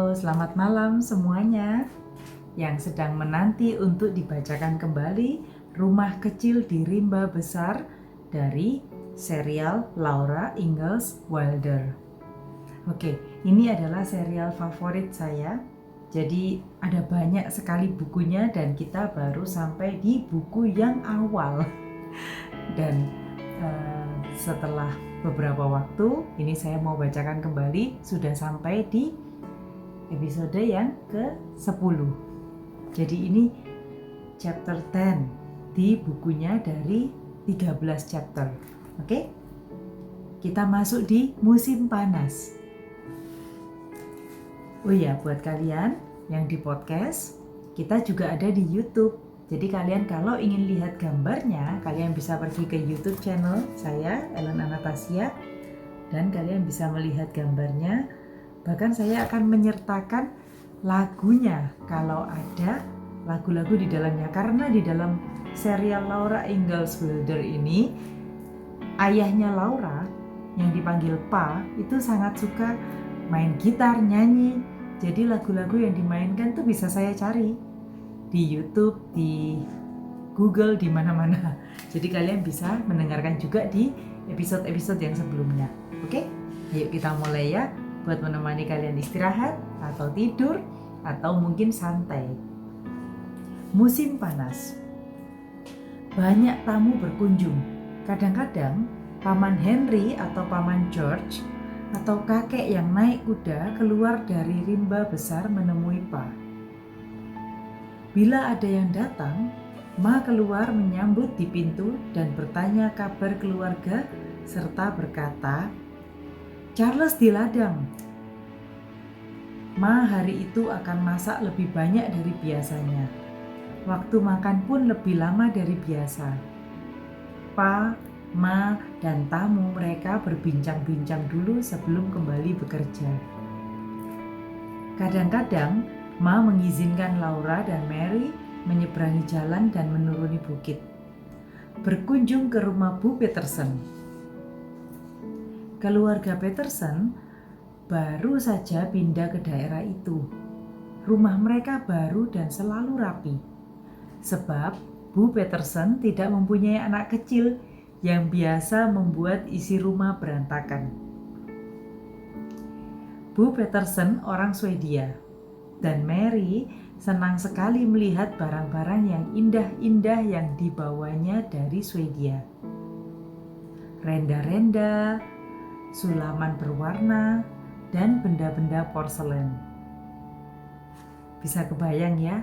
Halo, selamat malam semuanya yang sedang menanti untuk dibacakan kembali Rumah Kecil di Rimba Besar dari serial Laura Ingalls Wilder. Oke, ini adalah serial favorit saya. Jadi ada banyak sekali bukunya dan kita baru sampai di buku yang awal. Dan setelah beberapa waktu, ini saya mau bacakan kembali, sudah sampai di episode yang ke-10. Jadi ini chapter 10 di bukunya dari 13 chapter. Oke? Kita masuk di musim panas. Oh iya, buat kalian yang di podcast, kita juga ada di YouTube. Jadi kalian kalau ingin lihat gambarnya, kalian bisa pergi ke YouTube channel saya, Ellen Anastasia, dan kalian bisa melihat gambarnya. Bahkan saya akan menyertakan lagunya kalau ada lagu-lagu di dalamnya. Karena di dalam serial Laura Ingalls Wilder ini, ayahnya Laura yang dipanggil Pa itu sangat suka main gitar, nyanyi. Jadi lagu-lagu yang dimainkan tuh bisa saya cari di YouTube, di Google, di mana-mana. Jadi kalian bisa mendengarkan juga di episode-episode yang sebelumnya. Oke? Ayo kita mulai ya, buat menemani kalian istirahat atau tidur atau mungkin santai. Musim panas. Banyak tamu berkunjung. Kadang-kadang Paman Henry atau Paman George atau kakek yang naik kuda keluar dari rimba besar menemui Pa. Bila ada yang datang, Ma keluar menyambut di pintu dan bertanya kabar keluarga serta berkata, "Charles di ladang." Ma hari itu akan masak lebih banyak dari biasanya. Waktu makan pun lebih lama dari biasa. Pa, Ma, dan tamu mereka berbincang-bincang dulu sebelum kembali bekerja. Kadang-kadang, Ma mengizinkan Laura dan Mary menyeberangi jalan dan menuruni bukit. Berkunjung ke rumah Bu Peterson. Keluarga Peterson baru saja pindah ke daerah itu. Rumah mereka baru dan selalu rapi. Sebab Bu Peterson tidak mempunyai anak kecil yang biasa membuat isi rumah berantakan. Bu Peterson orang Swedia. Dan Mary senang sekali melihat barang-barang yang indah-indah yang dibawanya dari Swedia. Renda-renda, sulaman berwarna, dan benda-benda porselen. Bisa kebayang ya?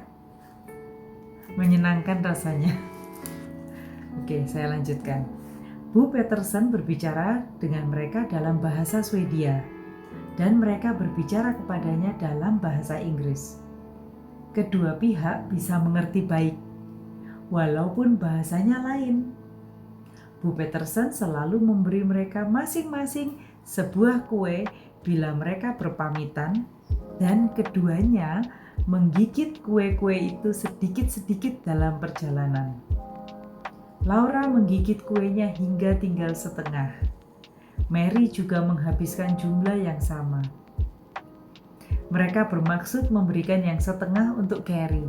Menyenangkan rasanya. Oke, saya lanjutkan. Bu Peterson berbicara dengan mereka dalam bahasa Swedia. Dan mereka berbicara kepadanya dalam bahasa Inggris. Kedua pihak bisa mengerti baik, walaupun bahasanya lain. Bu Peterson selalu memberi mereka masing-masing sebuah kue bila mereka berpamitan, dan keduanya menggigit kue-kue itu sedikit-sedikit dalam perjalanan. Laura menggigit kuenya hingga tinggal setengah. Mary juga menghabiskan jumlah yang sama. Mereka bermaksud memberikan yang setengah untuk Carrie.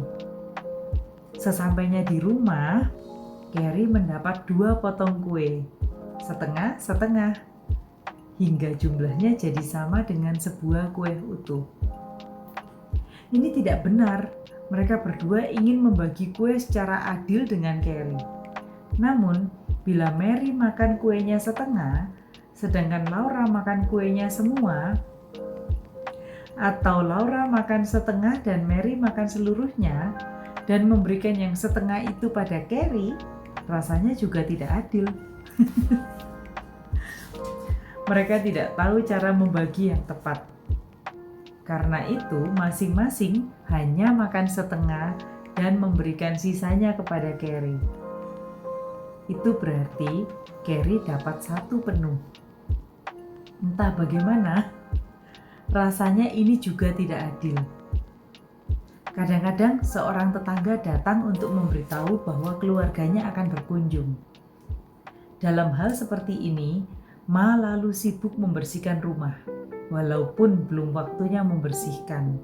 Sesampainya di rumah, Carrie mendapat 2 potong kue, setengah-setengah, hingga jumlahnya jadi sama dengan sebuah kue utuh. Ini tidak benar. Mereka berdua ingin membagi kue secara adil dengan Carrie. Namun, bila Mary makan kuenya setengah, sedangkan Laura makan kuenya semua, atau Laura makan setengah dan Mary makan seluruhnya, dan memberikan yang setengah itu pada Carrie, rasanya juga tidak adil. Mereka tidak tahu cara membagi yang tepat. Karena itu, masing-masing hanya makan setengah dan memberikan sisanya kepada Carrie. Itu berarti Carrie dapat 1 penuh. Entah bagaimana, rasanya ini juga tidak adil. Kadang-kadang seorang tetangga datang untuk memberitahu bahwa keluarganya akan berkunjung. Dalam hal seperti ini, Ma lalu sibuk membersihkan rumah. walaupun belum waktunya membersihkan.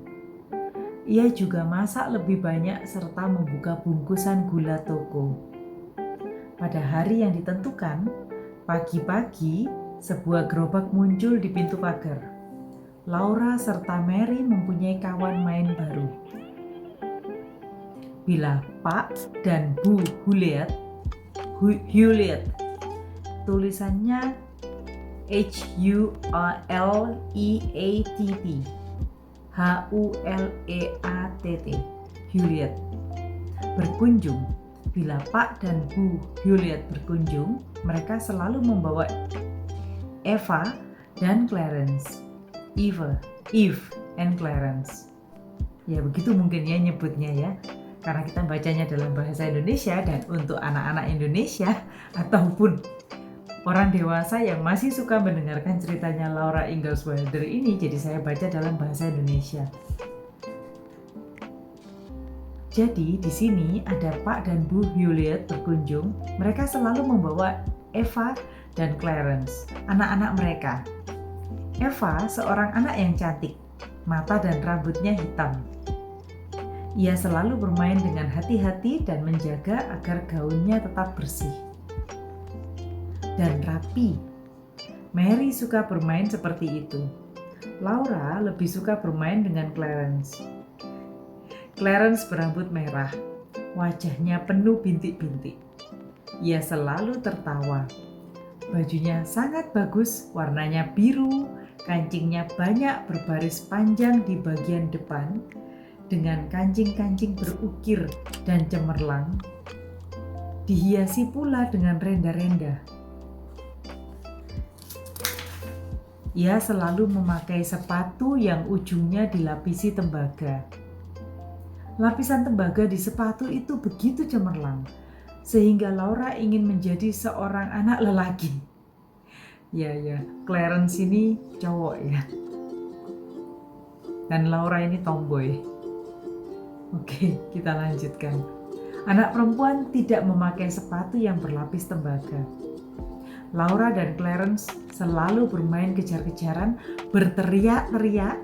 Ia juga masak lebih banyak serta membuka bungkusan gula toko. Pada hari yang ditentukan, pagi-pagi sebuah gerobak muncul di pintu pagar. Laura serta Mary mempunyai kawan main baru. Bila Pak dan Bu Hewlett, tulisannya H-U-L-E-A-T-T, H-U-L-E-A-T-T, Hewlett, berkunjung. Bila Pak dan Bu Hewlett berkunjung, mereka selalu membawa Eva dan Clarence. Eve and Clarence. Ya begitu mungkin ya nyebutnya ya. Karena kita bacanya dalam bahasa Indonesia, dan untuk anak-anak Indonesia ataupun orang dewasa yang masih suka mendengarkan ceritanya Laura Ingalls Wilder ini, jadi saya baca dalam bahasa Indonesia. Jadi di sini ada Pak dan Bu Hewlett berkunjung. Mereka selalu membawa Eva dan Clarence, anak-anak mereka. Eva seorang anak yang cantik, mata dan rambutnya hitam. Ia selalu bermain dengan hati-hati dan menjaga agar gaunnya tetap bersih dan rapi. Mary suka bermain seperti itu. Laura lebih suka bermain dengan Clarence. Clarence berambut merah, wajahnya penuh bintik-bintik. Ia selalu tertawa. Bajunya sangat bagus, warnanya biru, kancingnya banyak berbaris panjang di bagian depan dengan kancing-kancing berukir dan cemerlang. Dihiasi pula dengan renda-renda. Ia selalu memakai sepatu yang ujungnya dilapisi tembaga. Lapisan tembaga di sepatu itu begitu cemerlang, sehingga Laura ingin menjadi seorang anak lelaki. Ya, Clarence ini cowok ya. Dan Laura ini tomboy. Oke, kita lanjutkan. Anak perempuan tidak memakai sepatu yang berlapis tembaga. Laura dan Clarence selalu bermain kejar-kejaran, berteriak-teriak,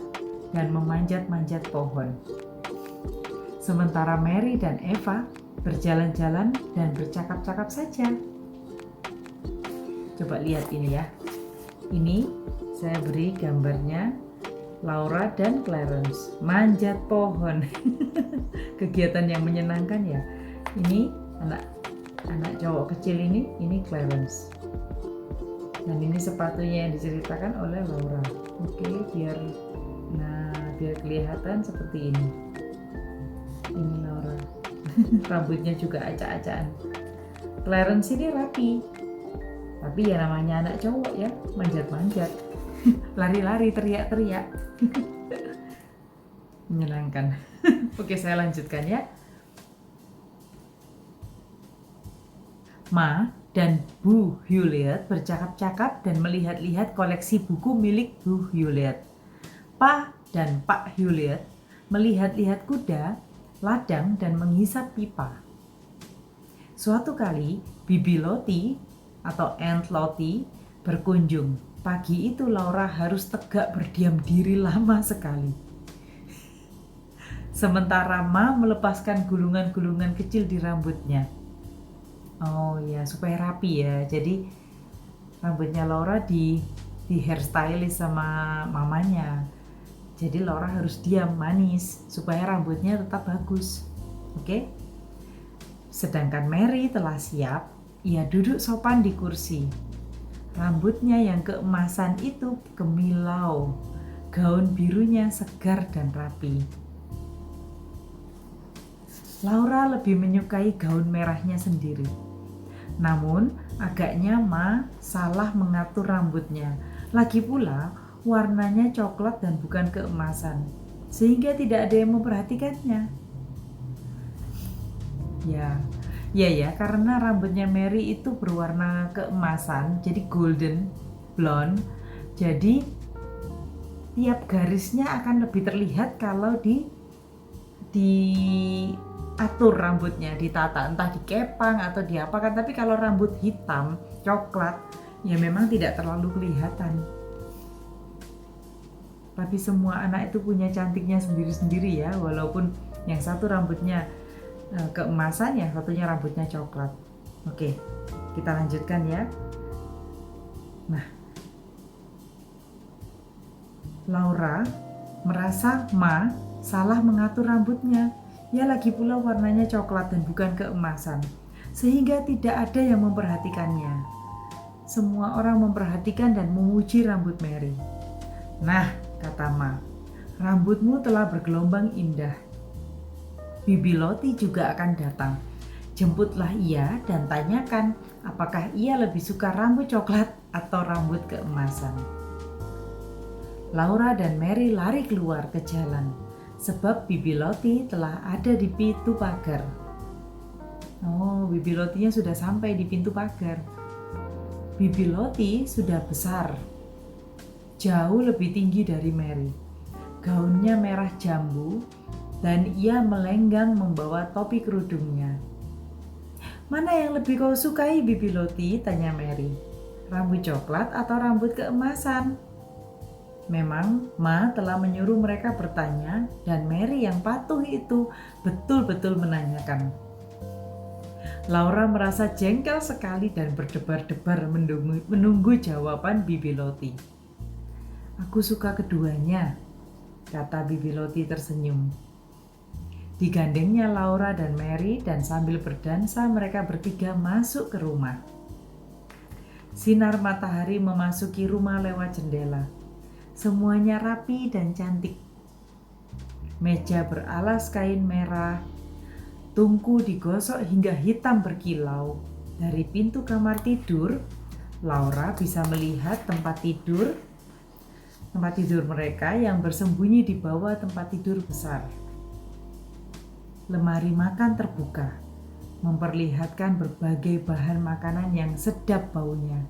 dan memanjat-manjat pohon. Sementara Mary dan Eva berjalan-jalan dan bercakap-cakap saja. Coba lihat ini ya. Ini saya beri gambarnya Laura dan Clarence manjat pohon. Kegiatan yang menyenangkan ya. Ini anak cowok kecil ini Clarence. Dan ini sepatunya yang diceritakan oleh Laura. Oke, biar kelihatan seperti ini. Ini Laura. Rambutnya juga acak-acakan. Clarence ini rapi. Tapi ya namanya anak cowok ya, manjat-manjat. Lari-lari, teriak-teriak. Menyenangkan. Oke, saya lanjutkan ya. Ma dan Bu Hewlett bercakap-cakap dan melihat-lihat koleksi buku milik Bu Hewlett. Pa dan Pak Hewlett melihat-lihat kuda, ladang, dan menghisap pipa. Suatu kali, Bibi Lottie atau Aunt Lottie berkunjung. Pagi itu Laura harus tegak berdiam diri lama sekali. Sementara Ma melepaskan gulungan-gulungan kecil di rambutnya. Oh ya, supaya rapi ya. Jadi rambutnya Laura di hairstylist sama mamanya. Jadi Laura harus diam manis supaya rambutnya tetap bagus. Oke? Sedangkan Mary telah siap, ia duduk sopan di kursi. Rambutnya yang keemasan itu gemilau, gaun birunya segar dan rapi. Laura lebih menyukai gaun merahnya sendiri. Namun, agaknya Ma salah mengatur rambutnya. Lagi pula, warnanya coklat dan bukan keemasan, sehingga tidak ada yang memperhatikannya. Ya, karena rambutnya Mary itu berwarna keemasan, jadi golden blonde. Jadi tiap garisnya akan lebih terlihat kalau diatur rambutnya, ditata, entah dikepang atau diapakan. Tapi kalau rambut hitam, coklat, ya memang tidak terlalu kelihatan. Tapi semua anak itu punya cantiknya sendiri-sendiri ya, walaupun yang satu rambutnya keemasan, yang satunya rambutnya coklat. Oke, kita lanjutkan ya. Nah, Laura merasa Ma salah mengatur rambutnya. Ya lagi pula warnanya coklat dan bukan keemasan, sehingga tidak ada yang memperhatikannya. Semua orang memperhatikan dan memuji rambut Mary. Nah, kata Ma, rambutmu telah bergelombang indah. Bibi Lottie juga akan datang. Jemputlah ia dan tanyakan apakah ia lebih suka rambut coklat atau rambut keemasan. Laura dan Mary lari keluar ke jalan, sebab Bibi Lottie telah ada di pintu pagar. Oh, Bibi Lottie-nya sudah sampai di pintu pagar. Bibi Lottie sudah besar, jauh lebih tinggi dari Mary. Gaunnya merah jambu dan ia melenggang membawa topi kerudungnya. Mana yang lebih kau sukai, Bibi Lottie? Tanya Mary. Rambut coklat atau rambut keemasan? Memang Ma telah menyuruh mereka bertanya dan Mary yang patuh itu betul-betul menanyakan. Laura merasa jengkel sekali dan berdebar-debar menunggu jawaban Bibi Lottie. Aku suka keduanya, kata Bibi Lottie tersenyum. Digandengnya Laura dan Mary dan sambil berdansa mereka bertiga masuk ke rumah. Sinar matahari memasuki rumah lewat jendela. Semuanya rapi dan cantik. Meja beralas kain merah, tungku digosok hingga hitam berkilau. Dari pintu kamar tidur, Laura bisa melihat tempat tidur mereka yang bersembunyi di bawah tempat tidur besar. Lemari makan terbuka, memperlihatkan berbagai bahan makanan yang sedap baunya.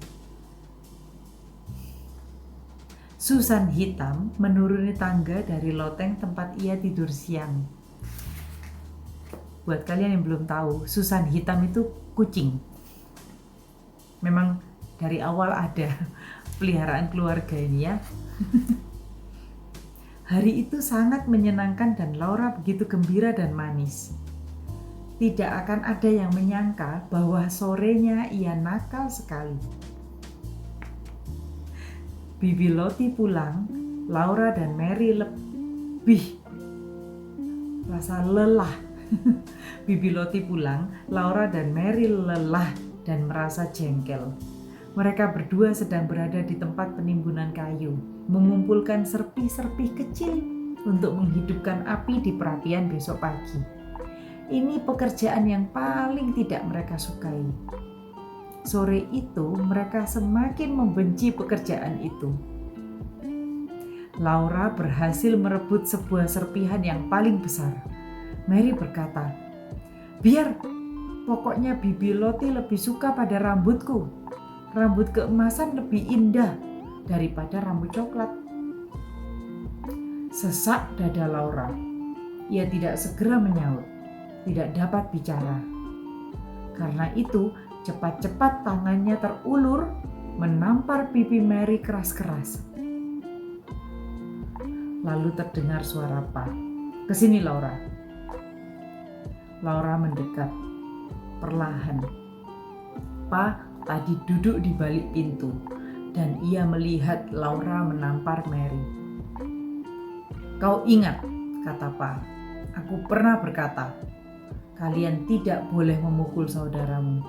Susan hitam menuruni tangga dari loteng tempat ia tidur siang. Buat kalian yang belum tahu, Susan hitam itu kucing. Memang dari awal ada peliharaan keluarga ini ya. Hari itu sangat menyenangkan dan Laura begitu gembira dan manis. Tidak akan ada yang menyangka bahwa sorenya ia nakal sekali. Bibi Lottie pulang, Laura dan Mary lebih rasa lelah. Bibi Lottie pulang, Laura dan Mary lelah dan merasa jengkel. Mereka berdua sedang berada di tempat penimbunan kayu, mengumpulkan serpih-serpih kecil untuk menghidupkan api di perapian besok pagi. Ini pekerjaan yang paling tidak mereka sukai. Sore itu mereka semakin membenci pekerjaan itu. Laura berhasil merebut sebuah serpihan yang paling besar. Mary berkata, "Biar, pokoknya Bibi Lottie lebih suka pada rambutku. Rambut keemasan lebih indah daripada rambut coklat." Sesak dada Laura. Ia tidak segera menyaut, tidak dapat bicara. Karena itu, cepat-cepat tangannya terulur menampar pipi Mary keras-keras. Lalu terdengar suara Pa. "Kesini Laura." Laura mendekat perlahan. Pa tadi duduk di balik pintu dan ia melihat Laura menampar Mary. "Kau ingat," kata Pa, "aku pernah berkata, kalian tidak boleh memukul saudaramu."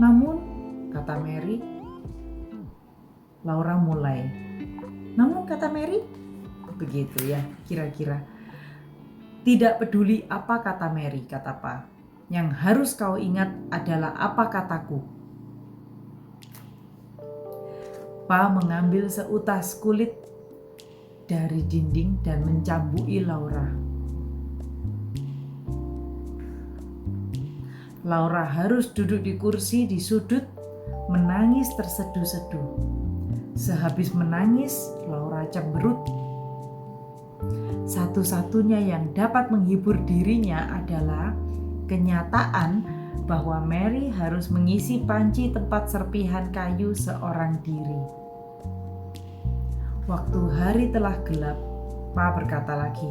"Namun," kata Mary. Laura mulai. "Namun," kata Mary. Begitu ya, kira-kira. "Tidak peduli apa kata Mary," kata Pa. "Yang harus kau ingat adalah apa kataku." Pa mengambil seutas kulit dari dinding dan mencambui Laura. Laura harus duduk di kursi di sudut, menangis terseduh-seduh. Sehabis menangis, Laura cemberut. Satu-satunya yang dapat menghibur dirinya adalah kenyataan bahwa Mary harus mengisi panci tempat serpihan kayu seorang diri. Waktu hari telah gelap, Pa berkata lagi,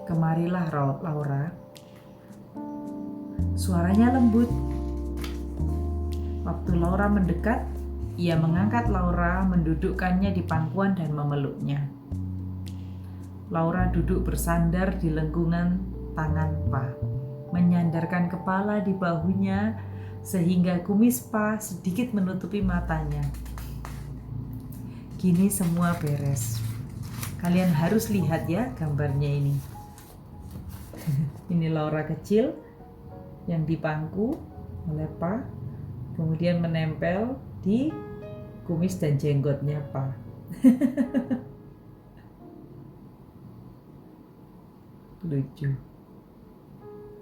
"Kemarilah Laura." Suaranya lembut. Waktu Laura mendekat, ia mengangkat Laura, mendudukkannya di pangkuan dan memeluknya. Laura duduk bersandar di lengkungan tangan Pa, menyandarkan kepala di bahunya sehingga kumis Pa sedikit menutupi matanya. Gini semua beres. Kalian harus lihat ya gambarnya ini. Ini Laura kecil yang dipangku oleh Pa, kemudian menempel di kumis dan jenggotnya Pa. Lucu.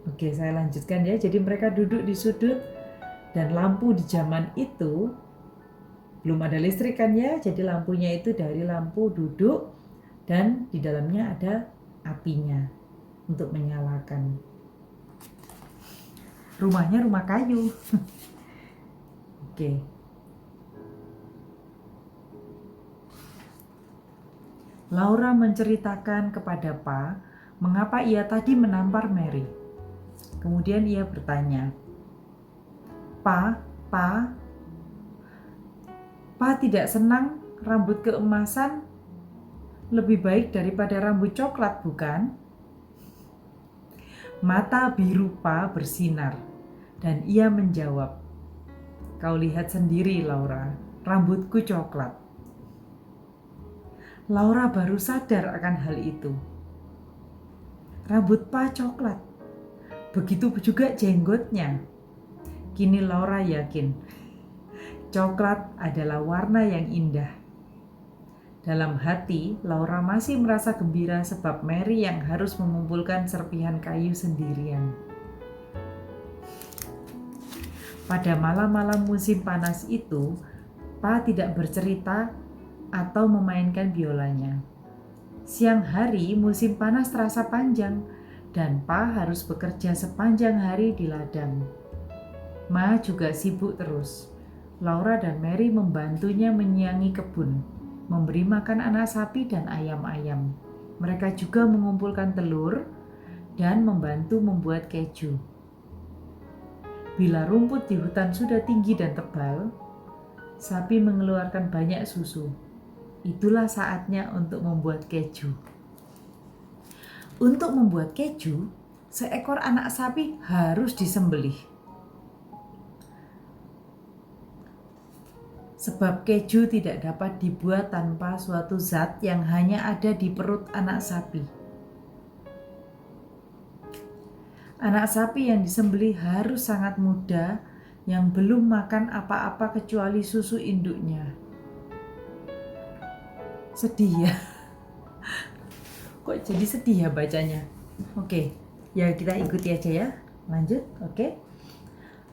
Oke, saya lanjutkan ya. Jadi mereka duduk di sudut dan lampu di zaman itu belum ada listrik kan ya, jadi lampunya itu dari lampu duduk dan di dalamnya ada apinya untuk menyalakan. Rumahnya rumah kayu. Oke. Laura menceritakan kepada Pa mengapa ia tadi menampar Mary. Kemudian ia bertanya, Pa tidak senang rambut keemasan lebih baik daripada rambut coklat, bukan? Mata biru Pa bersinar dan ia menjawab, "Kau lihat sendiri, Laura, rambutku coklat." Laura baru sadar akan hal itu. Rambut Pa coklat, begitu juga jenggotnya. Kini Laura yakin coklat adalah warna yang indah. Dalam hati, Laura masih merasa gembira sebab Mary yang harus mengumpulkan serpihan kayu sendirian. Pada malam-malam musim panas itu, Pa tidak bercerita atau memainkan biolanya. Siang hari musim panas terasa panjang dan Pa harus bekerja sepanjang hari di ladang. Ma juga sibuk terus. Laura dan Mary membantunya menyiangi kebun, memberi makan anak sapi dan ayam-ayam. Mereka juga mengumpulkan telur dan membantu membuat keju. Bila rumput di hutan sudah tinggi dan tebal, sapi mengeluarkan banyak susu. Itulah saatnya untuk membuat keju. Untuk membuat keju, seekor anak sapi harus disembelih. Sebab keju tidak dapat dibuat tanpa suatu zat yang hanya ada di perut anak sapi. Anak sapi yang disembelih harus sangat muda, yang belum makan apa-apa kecuali susu induknya. Sedih ya? Kok jadi sedih ya bacanya? Oke, ya kita ikuti aja ya. Lanjut, oke.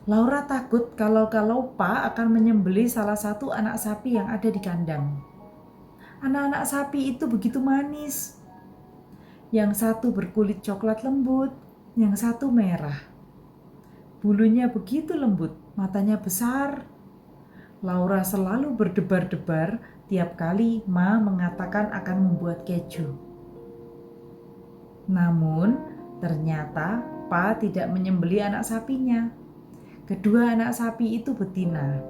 Laura takut kalau Pa akan menyembelih salah satu anak sapi yang ada di kandang. Anak-anak sapi itu begitu manis. Yang satu berkulit coklat lembut, yang satu merah. Bulunya begitu lembut, matanya besar. Laura selalu berdebar-debar tiap kali Ma mengatakan akan membuat keju. Namun, ternyata Pa tidak menyembelih anak sapinya. Kedua anak sapi itu betina,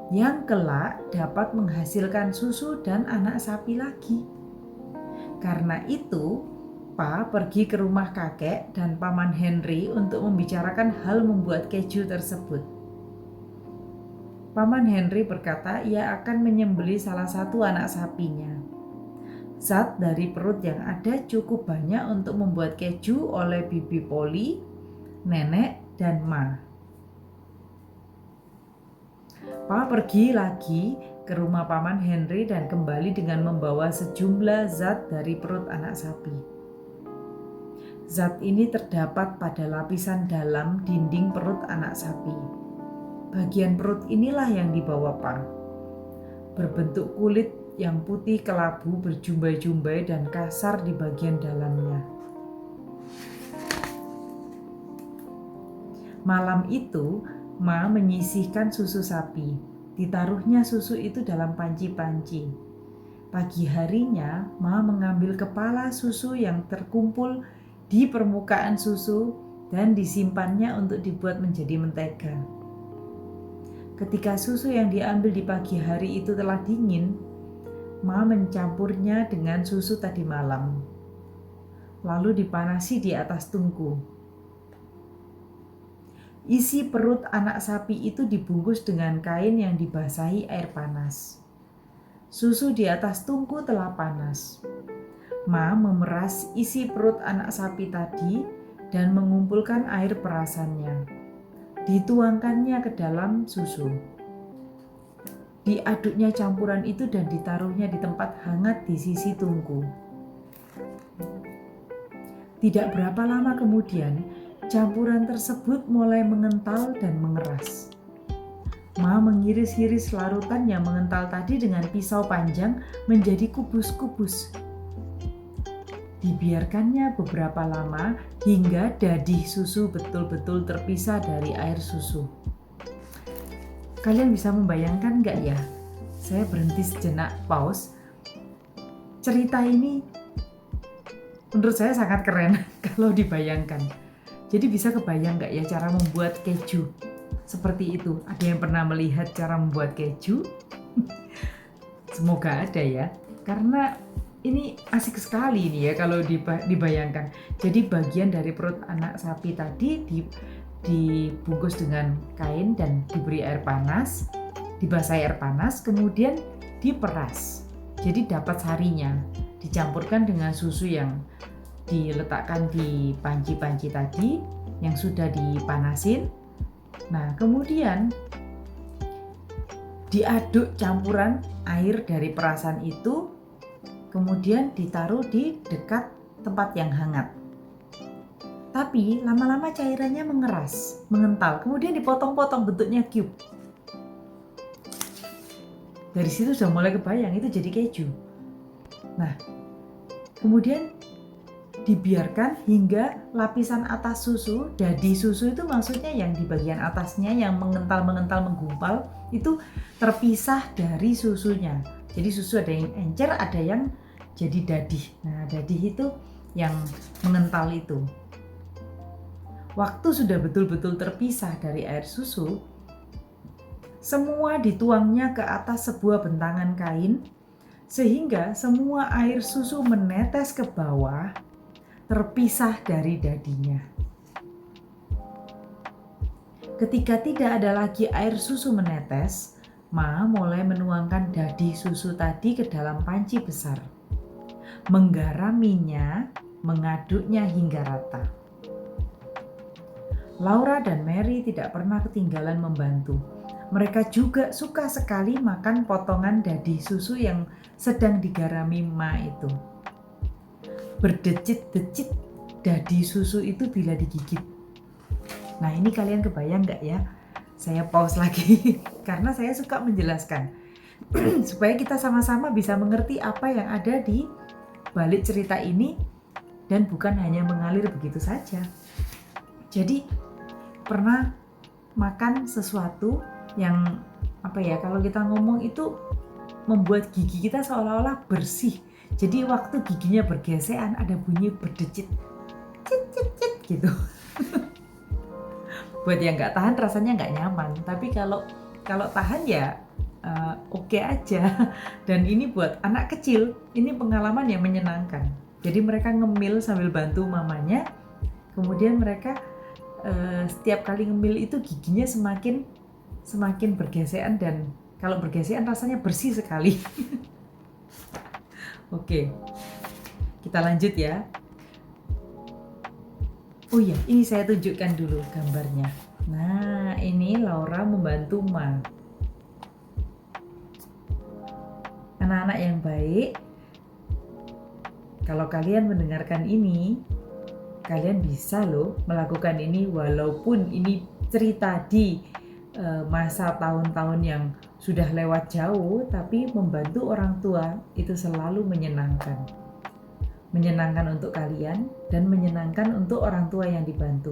yang kelak dapat menghasilkan susu dan anak sapi lagi. Karena itu, Pa pergi ke rumah kakek dan Paman Henry untuk membicarakan hal membuat keju tersebut. Paman Henry berkata ia akan menyembelih salah satu anak sapinya. Zat dari perut yang ada cukup banyak untuk membuat keju oleh Bibi Polly, Nenek, dan Ma. Pa pergi lagi ke rumah Paman Henry dan kembali dengan membawa sejumlah zat dari perut anak sapi. Zat ini terdapat pada lapisan dalam dinding perut anak sapi. Bagian perut inilah yang dibawa Pa. Berbentuk kulit yang putih kelabu berjumbai-jumbai dan kasar di bagian dalamnya. Malam itu, Ma menyisihkan susu sapi. Ditaruhnya susu itu dalam panci-panci. Pagi harinya, Ma mengambil kepala susu yang terkumpul di permukaan susu dan disimpannya untuk dibuat menjadi mentega. Ketika susu yang diambil di pagi hari itu telah dingin, Ma mencampurnya dengan susu tadi malam, lalu dipanasi di atas tungku. Isi perut anak sapi itu dibungkus dengan kain yang dibasahi air panas. Susu di atas tungku telah panas. Ma memeras isi perut anak sapi tadi dan mengumpulkan air perasannya. Dituangkannya ke dalam susu. Diaduknya campuran itu dan ditaruhnya di tempat hangat di sisi tungku. Tidak berapa lama kemudian, campuran tersebut mulai mengental dan mengeras. Ma mengiris-iris larutan yang mengental tadi dengan pisau panjang menjadi kubus-kubus. Dibiarkannya beberapa lama hingga dadih susu betul-betul terpisah dari air susu. Kalian bisa membayangkan nggak ya? Saya berhenti sejenak, pause. Cerita ini menurut saya sangat keren kalau dibayangkan. Jadi bisa kebayang nggak ya cara membuat keju? Seperti itu. Ada yang pernah melihat cara membuat keju? Semoga ada ya. Karena ini asik sekali nih ya kalau dibayangkan. Jadi bagian dari perut anak sapi tadi dibungkus dengan kain dan diberi air panas, dibasahi air panas, kemudian diperas. Jadi dapat sarinya, dicampurkan dengan susu yang diletakkan di panci-panci tadi yang sudah dipanasin. Nah, kemudian diaduk campuran air dari perasan itu, kemudian ditaruh di dekat tempat yang hangat. Tapi lama-lama cairannya mengeras, mengental, kemudian dipotong-potong bentuknya cube. Dari situ sudah mulai kebayang itu jadi keju. Nah, kemudian dibiarkan hingga lapisan atas susu, dadi susu itu maksudnya yang di bagian atasnya yang mengental menggumpal itu terpisah dari susunya. Jadi susu ada yang encer, ada yang jadi dadih. Nah, dadih itu yang mengental itu. Waktu sudah betul-betul terpisah dari air susu, semua dituangnya ke atas sebuah bentangan kain sehingga semua air susu menetes ke bawah, terpisah dari dadinya. Ketika tidak ada lagi air susu menetes, Ma mulai menuangkan dadi susu tadi ke dalam panci besar, menggaraminya, mengaduknya hingga rata. Laura dan Mary tidak pernah ketinggalan membantu. Mereka juga suka sekali makan potongan dadi susu yang sedang digarami Ma itu. Berdecit-decit dadi susu itu bila digigit. Nah, ini kalian kebayang nggak ya? Saya pause lagi karena saya suka menjelaskan supaya kita sama-sama bisa mengerti apa yang ada di balik cerita ini dan bukan hanya mengalir begitu saja. Jadi pernah makan sesuatu yang kalau kita ngomong itu membuat gigi kita seolah-olah bersih. Jadi waktu giginya bergesekan ada bunyi berdecit, cit cit cit gitu. Buat yang nggak tahan rasanya nggak nyaman. Tapi kalau tahan ya oke aja. Dan ini buat anak kecil ini pengalaman yang menyenangkan. Jadi mereka ngemil sambil bantu mamanya. Kemudian mereka setiap kali ngemil itu giginya semakin bergesekan dan kalau bergesekan rasanya bersih sekali. Oke, kita lanjut ya. Oh iya, ini saya tunjukkan dulu gambarnya. Nah, ini Laura membantu Ma. Anak-anak yang baik, kalau kalian mendengarkan ini, kalian bisa loh melakukan ini walaupun ini cerita di masa tahun-tahun yang sudah lewat jauh, tapi membantu orang tua itu selalu menyenangkan. Menyenangkan untuk kalian dan menyenangkan untuk orang tua yang dibantu.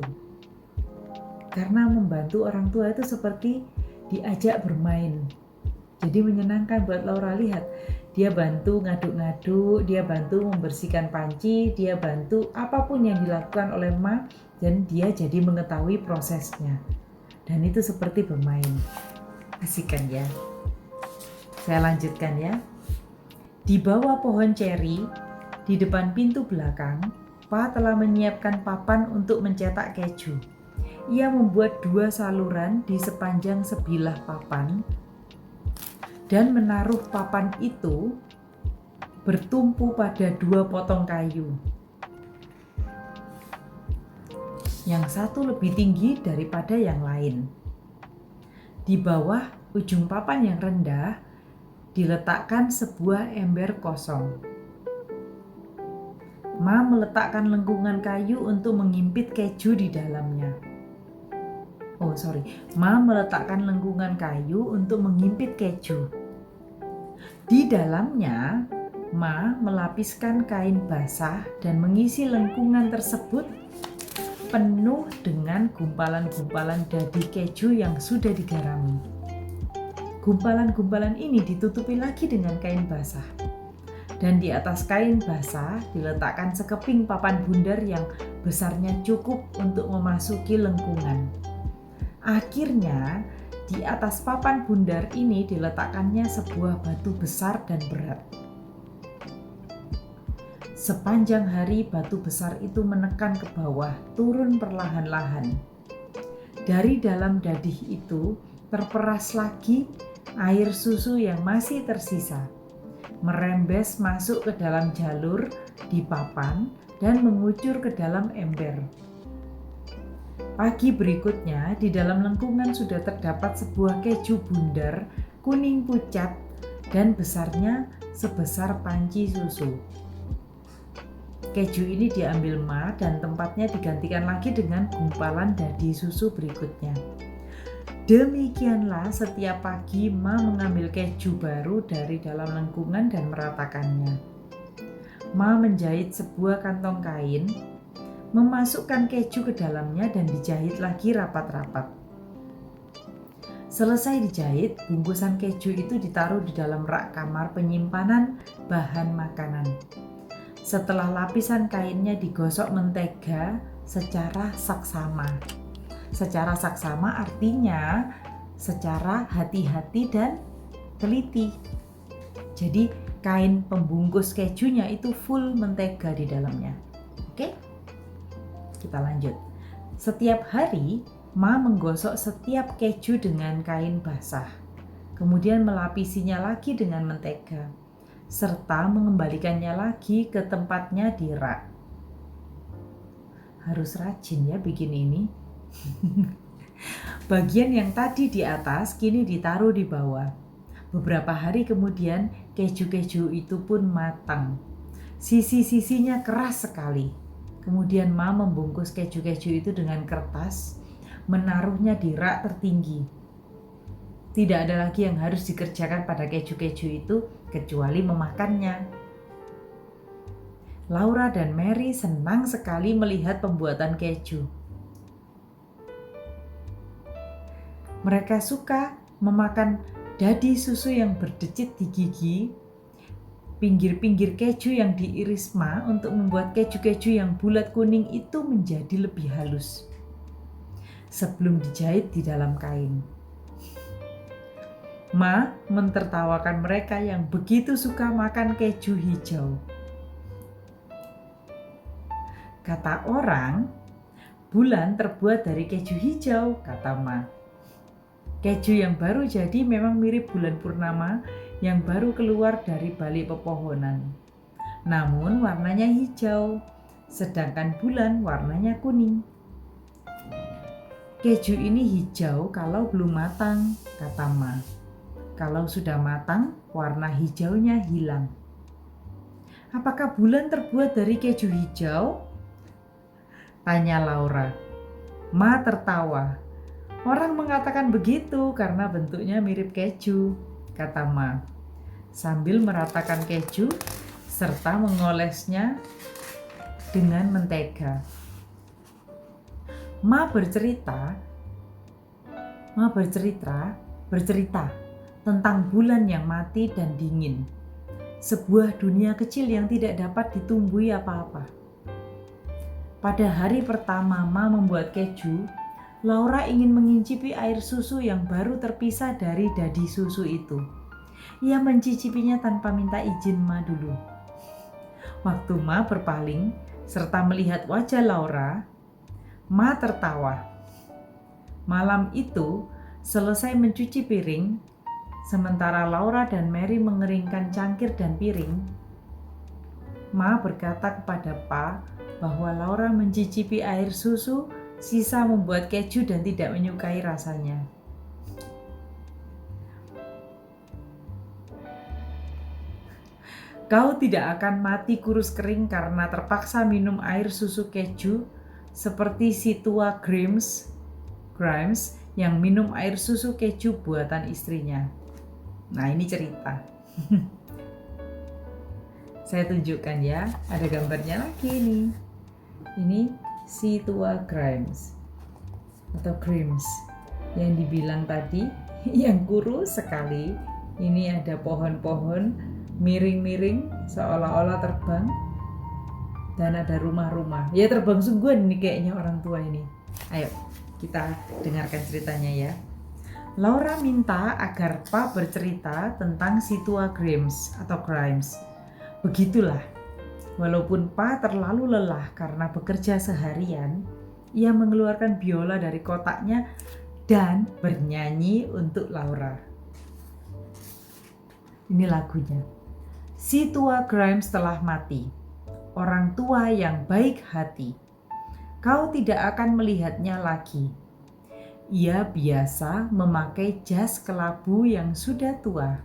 Karena membantu orang tua itu seperti diajak bermain. Jadi menyenangkan buat Laura lihat. Dia bantu ngaduk-ngaduk, dia bantu membersihkan panci, dia bantu apapun yang dilakukan oleh Ma, dan dia jadi mengetahui prosesnya. Dan itu seperti bermain. Asik kan ya? Saya lanjutkan ya. Di bawah pohon ceri, di depan pintu belakang, Pa telah menyiapkan papan untuk mencetak keju. Ia membuat 2 saluran di sepanjang sebilah papan dan menaruh papan itu bertumpu pada 2 potong kayu. Yang satu lebih tinggi daripada yang lain. Di bawah ujung papan yang rendah diletakkan sebuah ember kosong. Ma meletakkan lengkungan kayu untuk mengimpit keju di dalamnya. Ma meletakkan lengkungan kayu untuk mengimpit keju. Di dalamnya, Ma melapiskan kain basah dan mengisi lengkungan tersebut penuh dengan gumpalan-gumpalan dadi keju yang sudah digarami. Gumpalan-gumpalan ini ditutupi lagi dengan kain basah. Dan di atas kain basah diletakkan sekeping papan bundar yang besarnya cukup untuk memasuki lengkungan. Akhirnya, di atas papan bundar ini diletakkannya sebuah batu besar dan berat. Sepanjang hari batu besar itu menekan ke bawah, turun perlahan-lahan. Dari dalam dadih itu terperas lagi air susu yang masih tersisa, merembes masuk ke dalam jalur di papan dan mengucur ke dalam ember. Pagi berikutnya, di dalam lengkungan sudah terdapat sebuah keju bundar, kuning pucat, dan besarnya sebesar panci susu. Keju ini diambil Ma dan tempatnya digantikan lagi dengan gumpalan dadi susu berikutnya. Demikianlah setiap pagi Ma mengambil keju baru dari dalam lengkungan dan meratakannya. Ma menjahit sebuah kantong kain, memasukkan keju ke dalamnya dan dijahit lagi rapat-rapat. Selesai dijahit, bungkusan keju itu ditaruh di dalam rak kamar penyimpanan bahan makanan. Setelah lapisan kainnya digosok mentega secara saksama. Secara saksama artinya secara hati-hati dan teliti. Jadi kain pembungkus kejunya itu full mentega di dalamnya. Oke? Kita lanjut. Setiap hari, Ma menggosok setiap keju dengan kain basah, kemudian melapisinya lagi dengan mentega, serta mengembalikannya lagi ke tempatnya di rak. Harus rajin ya bikin ini. Bagian yang tadi di atas kini ditaruh di bawah. Beberapa hari kemudian, keju-keju itu pun matang. Sisi-sisinya keras sekali. Kemudian Ma membungkus keju-keju itu dengan kertas, menaruhnya di rak tertinggi. Tidak ada lagi yang harus dikerjakan pada keju-keju itu kecuali memakannya. Laura dan Mary senang sekali melihat pembuatan keju. Mereka suka memakan dadi susu yang berdecit di gigi, pinggir-pinggir keju yang diiris Ma untuk membuat keju-keju yang bulat kuning itu menjadi lebih halus sebelum dijahit di dalam kain. Ma mentertawakan mereka yang begitu suka makan keju hijau. Kata orang, bulan terbuat dari keju hijau, kata Ma. Keju yang baru jadi memang mirip bulan purnama yang baru keluar dari balik pepohonan. Namun warnanya hijau, sedangkan bulan warnanya kuning. Keju ini hijau kalau belum matang, kata Ma. Kalau sudah matang, warna hijaunya hilang. Apakah bulan terbuat dari keju hijau? Tanya Laura. Ma tertawa. Orang mengatakan begitu karena bentuknya mirip keju, kata Ma, sambil meratakan keju serta mengolesnya dengan mentega. Ma bercerita tentang bulan yang mati dan dingin. Sebuah dunia kecil yang tidak dapat ditumbuhi apa-apa. Pada hari pertama Ma membuat keju, Laura ingin mengincipi air susu yang baru terpisah dari dadi susu itu. Ia mencicipinya tanpa minta izin Ma dulu. Waktu Ma berpaling serta melihat wajah Laura, Ma tertawa. Malam itu, selesai mencuci piring, sementara Laura dan Mary mengeringkan cangkir dan piring, Ma berkata kepada Pa bahwa Laura mencicipi air susu, sisa membuat keju dan tidak menyukai rasanya. Kau tidak akan mati kurus kering karena terpaksa minum air susu keju seperti si tua Grimes yang minum air susu keju buatan istrinya. Nah, ini cerita. Saya tunjukkan ya, ada gambarnya lagi nih. Ini si tua Grimes atau Grimes yang dibilang tadi, yang kurus sekali. Ini ada pohon-pohon miring-miring seolah-olah terbang, dan ada rumah-rumah. Ya terbang sungguhan ini kayaknya orang tua ini. Ayo kita dengarkan ceritanya ya. Laura minta agar Pa bercerita tentang si tua Grimes atau Grimes. Begitulah, walaupun Pa terlalu lelah karena bekerja seharian, ia mengeluarkan biola dari kotaknya dan bernyanyi untuk Laura. Ini lagunya. Si tua Grimes telah mati, orang tua yang baik hati. Kau tidak akan melihatnya lagi. Ia biasa memakai jas kelabu yang sudah tua.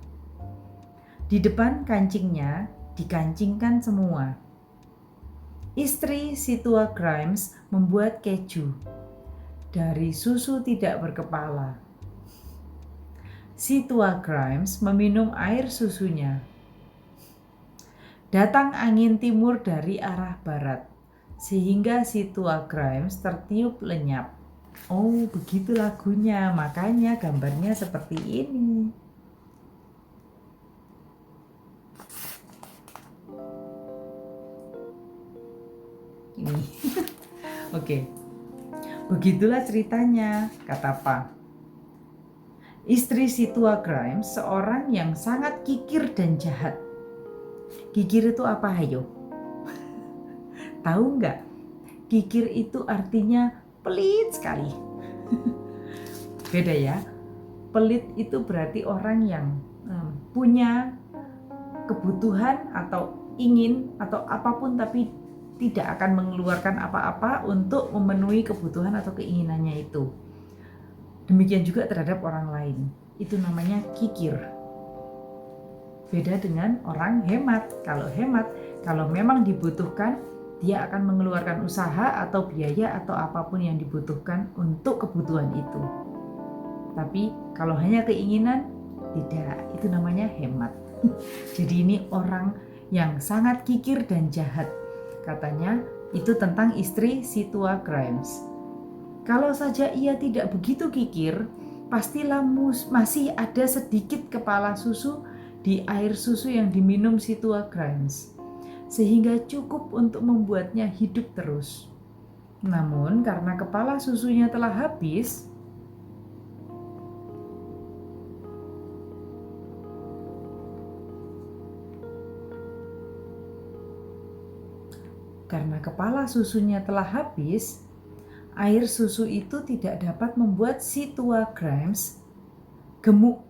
Di depan kancingnya dikancingkan semua. Istri si tua Grimes membuat keju dari susu tidak berkepala. Si tua Grimes meminum air susunya. Datang angin timur dari arah barat, sehingga si tua Grimes tertiup lenyap. Oh, begitu lagunya, makanya gambarnya seperti ini. Ini. Oke. Begitulah ceritanya, kata Pa. Istri si tua Grimes seorang yang sangat kikir dan jahat. Kikir itu apa, ayo? Tahu nggak? Kikir itu artinya pelit sekali. Beda ya. Pelit itu berarti orang yang punya kebutuhan atau ingin atau apapun tapi tidak akan mengeluarkan apa-apa untuk memenuhi kebutuhan atau keinginannya itu. Demikian juga terhadap orang lain. Itu namanya kikir. Beda dengan orang hemat. Kalau hemat, kalau memang dibutuhkan, dia akan mengeluarkan usaha atau biaya atau apapun yang dibutuhkan untuk kebutuhan itu. Tapi kalau hanya keinginan, tidak. Itu namanya hemat. Jadi ini orang yang sangat kikir dan jahat. Katanya itu tentang istri si tua Grimes. Kalau saja ia tidak begitu kikir, pastilah masih ada sedikit kepala susu di air susu yang diminum si tua Grimes, sehingga cukup untuk membuatnya hidup terus. Namun karena kepala susunya telah habis, air susu itu tidak dapat membuat si tua Grimes gemuk.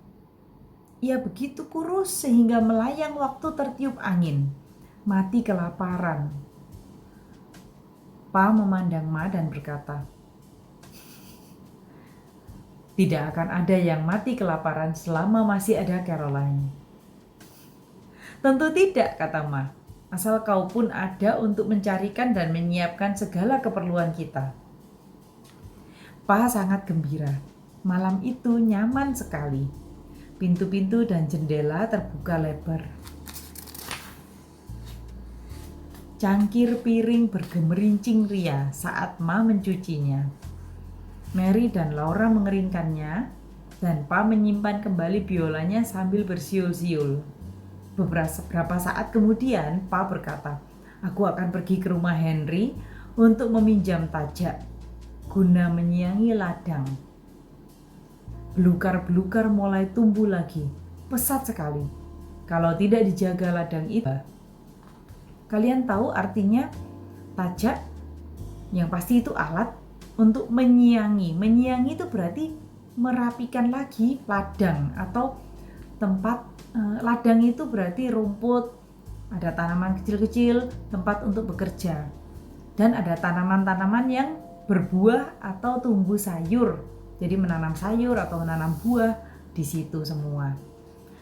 Ia begitu kurus sehingga melayang waktu tertiup angin, mati kelaparan. Pa memandang Ma dan berkata, tidak akan ada yang mati kelaparan selama masih ada Caroline. Tentu tidak, kata Ma, asal kau pun ada untuk mencarikan dan menyiapkan segala keperluan kita. Pa sangat gembira. Malam itu nyaman sekali. Pintu-pintu dan jendela terbuka lebar. Cangkir piring bergemerincing ria saat Ma mencucinya. Mary dan Laura mengeringkannya dan Pa menyimpan kembali biolanya sambil bersiul-siul. Beberapa saat kemudian Pa berkata, "Aku akan pergi ke rumah Henry untuk meminjam tajak guna menyiangi ladang." Belukar-belukar mulai tumbuh lagi, pesat sekali. Kalau tidak dijaga ladang itu, kalian tahu artinya tajak? Yang pasti itu alat untuk menyiangi. Menyiangi itu berarti merapikan lagi ladang atau tempat. Ladang itu berarti rumput, ada tanaman kecil-kecil, tempat untuk bekerja. Dan ada tanaman-tanaman yang berbuah atau tumbuh sayur. Jadi menanam sayur atau menanam buah di situ semua.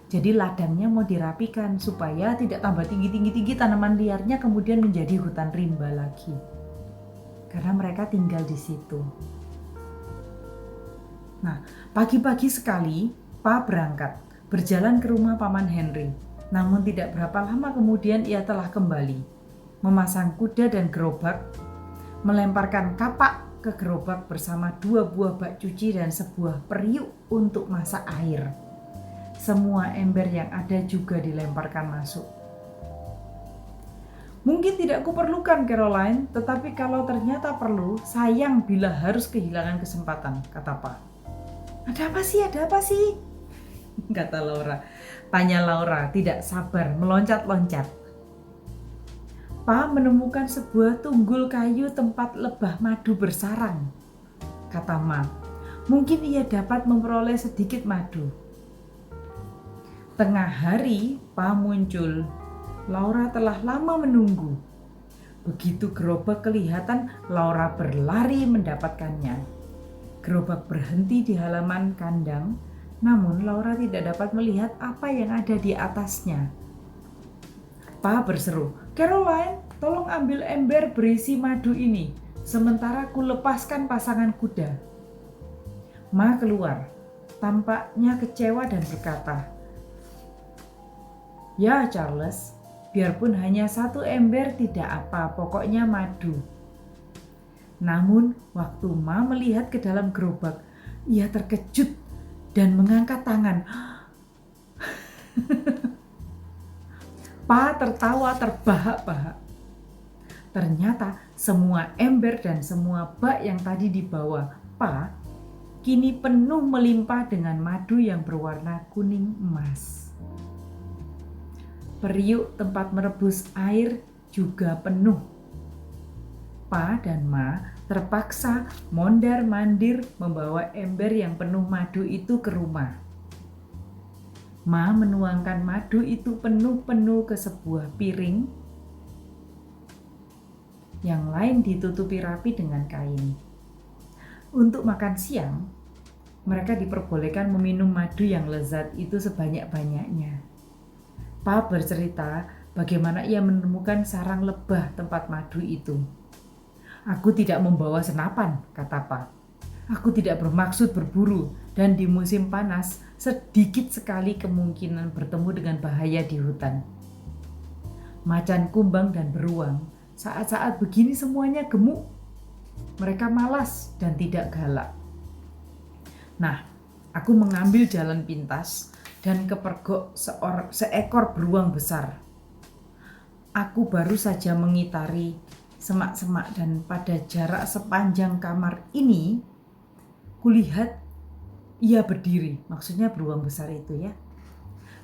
Jadi ladangnya mau dirapikan supaya tidak tambah tinggi-tinggi tanaman liarnya kemudian menjadi hutan rimba lagi. Karena mereka tinggal di situ. Nah, pagi-pagi sekali Pa berangkat, berjalan ke rumah Paman Henry. Namun tidak berapa lama kemudian ia telah kembali, memasang kuda dan gerobak, melemparkan kapak ke gerobak bersama 2 buah bak cuci dan sebuah periuk untuk masak air. Semua ember yang ada juga dilemparkan masuk. "Mungkin tidak kuperlukan, Caroline, tetapi kalau ternyata perlu, sayang bila harus kehilangan kesempatan," kata Pa. Ada apa sih? Kata Laura. Tanya Laura, tidak sabar, meloncat-loncat. "Pa menemukan sebuah tunggul kayu tempat lebah madu bersarang," kata Ma. "Mungkin ia dapat memperoleh sedikit madu." Tengah hari, Pa muncul. Laura telah lama menunggu. Begitu gerobak kelihatan, Laura berlari mendapatkannya. Gerobak berhenti di halaman kandang, namun Laura tidak dapat melihat apa yang ada di atasnya. Pa berseru, "Caroline, tolong ambil ember berisi madu ini, sementara ku lepaskan pasangan kuda." Ma keluar, tampaknya kecewa dan berkata, "Ya Charles, biarpun hanya 1 ember tidak apa, pokoknya madu." Namun waktu Ma melihat ke dalam gerobak, ia terkejut dan mengangkat tangan. Pa tertawa terbahak-bahak. Ternyata semua ember dan semua bak yang tadi dibawa Pa kini penuh melimpah dengan madu yang berwarna kuning emas. Periuk tempat merebus air juga penuh. Pa dan Ma terpaksa mondar-mandir membawa ember yang penuh madu itu ke rumah. Ma menuangkan madu itu penuh-penuh ke sebuah piring. Yang lain ditutupi rapi dengan kain. Untuk makan siang, mereka diperbolehkan meminum madu yang lezat itu sebanyak-banyaknya. Pa bercerita bagaimana ia menemukan sarang lebah tempat madu itu. "Aku tidak membawa senapan," kata Pa. "Aku tidak bermaksud berburu dan di musim panas sedikit sekali kemungkinan bertemu dengan bahaya di hutan. Macan kumbang dan beruang, saat-saat begini semuanya gemuk. Mereka malas dan tidak galak. Nah, aku mengambil jalan pintas dan kepergok seekor beruang besar. Aku baru saja mengitari semak-semak dan pada jarak sepanjang kamar ini, kulihat ia berdiri." Maksudnya beruang besar itu ya.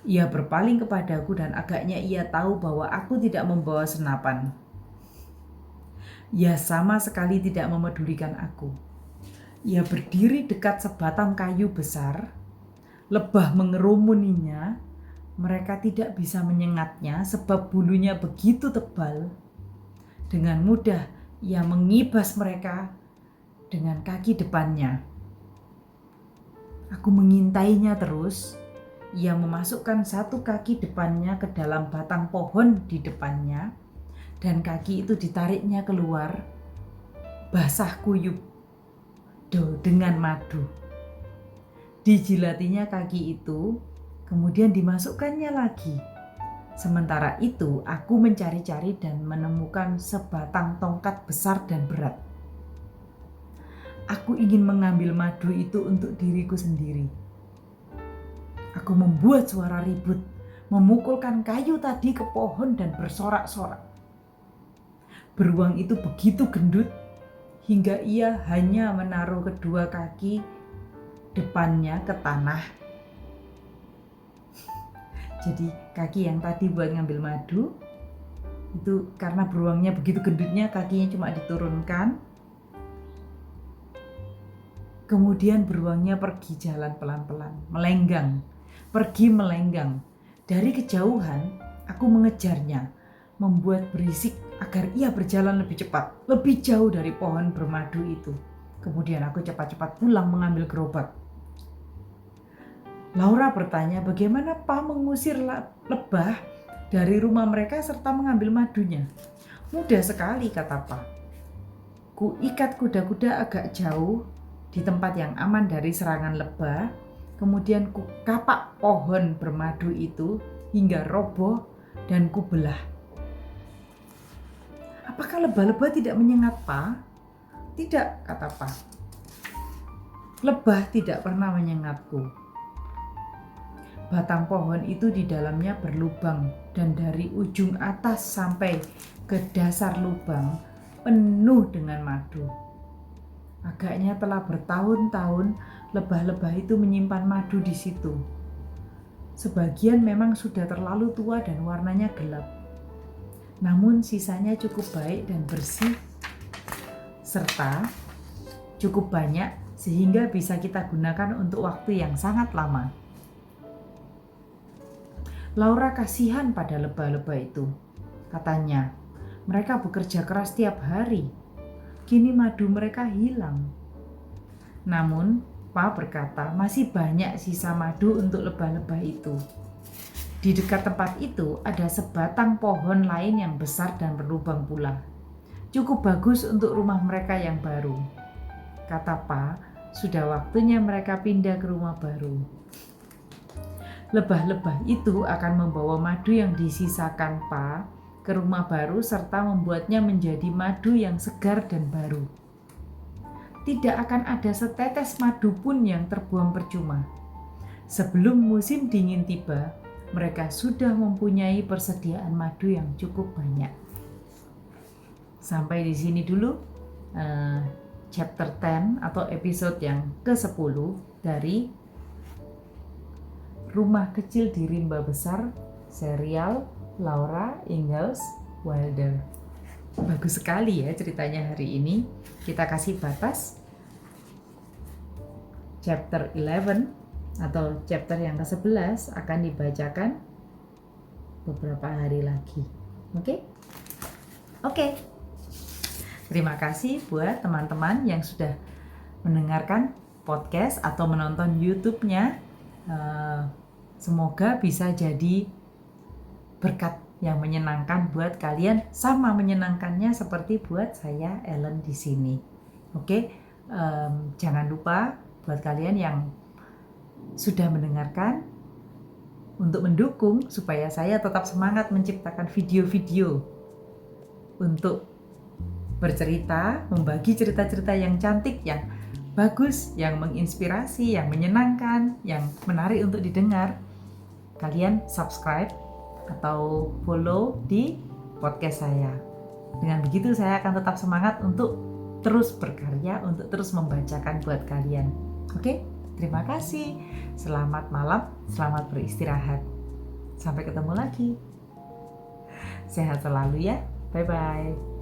"Ia berpaling kepadaku dan agaknya ia tahu bahwa aku tidak membawa senapan. Ia sama sekali tidak memedulikan aku. Ia berdiri dekat sebatang kayu besar. Lebah mengerumuninya. Mereka tidak bisa menyengatnya sebab bulunya begitu tebal. Dengan mudah ia mengibas mereka dengan kaki depannya. Aku mengintainya terus. Ia memasukkan 1 kaki depannya ke dalam batang pohon di depannya, dan kaki itu ditariknya keluar, basah kuyup dengan madu. Dijilatinya kaki itu, kemudian dimasukkannya lagi. Sementara itu, aku mencari-cari dan menemukan sebatang tongkat besar dan berat. Aku ingin mengambil madu itu untuk diriku sendiri. Aku membuat suara ribut, memukulkan kayu tadi ke pohon dan bersorak-sorak. Beruang itu begitu gendut hingga ia hanya menaruh kedua kaki depannya ke tanah. Jadi kaki yang tadi buat ngambil madu, itu karena beruangnya begitu gendutnya kakinya cuma diturunkan. Kemudian beruangnya pergi jalan pelan-pelan, pergi melenggang. Dari kejauhan, aku mengejarnya, membuat berisik agar ia berjalan lebih cepat, lebih jauh dari pohon bermadu itu. Kemudian aku cepat-cepat pulang mengambil gerobak. Laura bertanya bagaimana Pa mengusir lebah dari rumah mereka serta mengambil madunya. Mudah sekali, kata Pa. Ku ikat kuda-kuda agak jauh di tempat yang aman dari serangan lebah, kemudian ku kapak pohon bermadu itu hingga roboh dan ku belah. Apakah lebah-lebah tidak menyengat Pa? Tidak, kata Pa. Lebah tidak pernah menyengatku. Batang pohon itu di dalamnya berlubang dan dari ujung atas sampai ke dasar lubang penuh dengan madu. Agaknya telah bertahun-tahun lebah-lebah itu menyimpan madu di situ. Sebagian memang sudah terlalu tua dan warnanya gelap. Namun sisanya cukup baik dan bersih serta cukup banyak sehingga bisa kita gunakan untuk waktu yang sangat lama. Laura kasihan pada lebah-lebah itu. Katanya, mereka bekerja keras tiap hari. Kini madu mereka hilang. Namun, Pa berkata masih banyak sisa madu untuk lebah-lebah itu. Di dekat tempat itu ada sebatang pohon lain yang besar dan berlubang pula. Cukup bagus untuk rumah mereka yang baru. Kata Pa, sudah waktunya mereka pindah ke rumah baru. Lebah-lebah itu akan membawa madu yang disisakan Pa ke rumah baru serta membuatnya menjadi madu yang segar dan baru. Tidak akan ada setetes madu pun yang terbuang percuma. Sebelum musim dingin tiba, mereka sudah mempunyai persediaan madu yang cukup banyak. Sampai di sini dulu chapter 10 atau episode yang ke-10 dari Rumah Kecil di Rimba Besar, serial Laura Ingalls Wilder. Bagus sekali ya ceritanya hari ini. Kita kasih batas chapter 11 atau chapter yang ke-11 akan dibacakan beberapa hari lagi. Oke. Terima kasih buat teman-teman yang sudah mendengarkan podcast atau menonton YouTube-nya. Semoga bisa jadi berkat yang menyenangkan buat kalian, sama menyenangkannya seperti buat saya Ellen di sini. Jangan lupa buat kalian yang sudah mendengarkan untuk mendukung supaya saya tetap semangat menciptakan video-video untuk bercerita, membagi cerita-cerita yang cantik, yang bagus, yang menginspirasi, yang menyenangkan, yang menarik untuk didengar. Kalian subscribe atau follow di podcast saya. Dengan begitu saya akan tetap semangat untuk terus berkarya, untuk terus membacakan buat kalian. Terima kasih. Selamat malam, selamat beristirahat. Sampai ketemu lagi. Sehat selalu ya. Bye-bye.